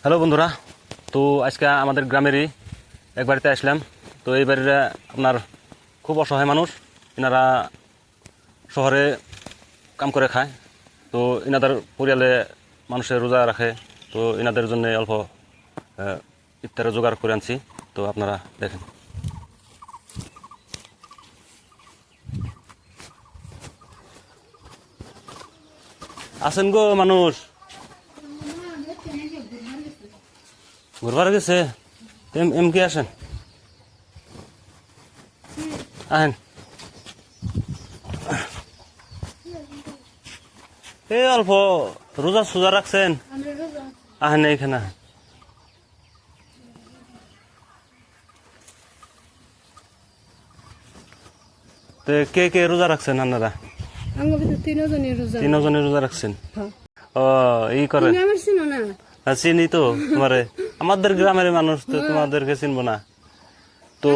Hello বন্ধুরা, তো আজকে আমাদের গ্রামেরই এক বাড়িতে আসলাম। তো এই বাড়ির আপনার খুব অসহায় মানুষ, এনারা শহরে কাম করে খায়। তো এনাদের পরিয়ালে মানুষের রোজা রাখে। তো এনাদের জন্য অল্প ইফতারের জোগাড় করে আনছি। তো আপনারা দেখেন। আসেন গো মানুষ, ঘুরবার গেছে এম কি আসেন আহেন। এই অল্প রোজা সোজা রাখছেন, আহেন এইখানে। তো কে কে রোজা রাখছেন আপনারা? তিনজনের রোজা রাখছেন। ও এই করেন, চিনি তো তোমারে, আমাদের গ্রামের মানুষ তো তোমাদেরকে চিনবো না। তো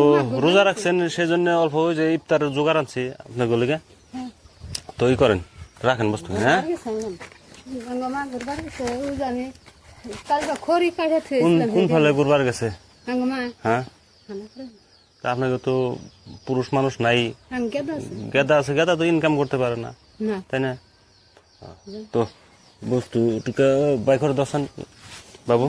রোজা রাখছেন সেই জন্য অল্প ওই যে ইফতারের জোগাড় আনছি আপনার গলিকে। তো এই করেন, রাখেন বস্তু। হ্যাঁ, কোন ফলে ঘুরবার গেছে? হ্যাঁ, আপনাকে তো পুরুষ মানুষ নাই, গেদা আছে, গেদা তো ইনকাম করতে পারে না, তাই না? তো বস্তু টুকা বাই করে দশান বাবু।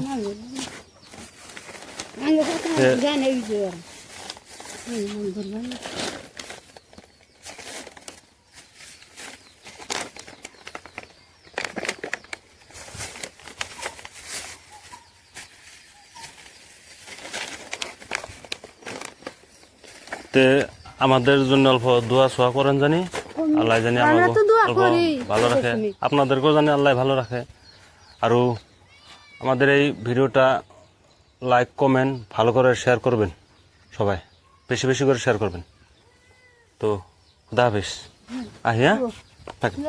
আমাদের জন্য অল্প দোয়া সোয়া করেন জানি, আল্লাহ জানি আমাকে অল্প ভালো রাখে, আপনাদেরকেও জানি আল্লাহ ভালো রাখে। আর আমাদের এই ভিডিওটা লাইক কমেন্ট ভালো করে শেয়ার করবেন, সবাই বেশি বেশি করে শেয়ার করবেন। তো খুদা হাফেজ, আহিয়া থাকেন।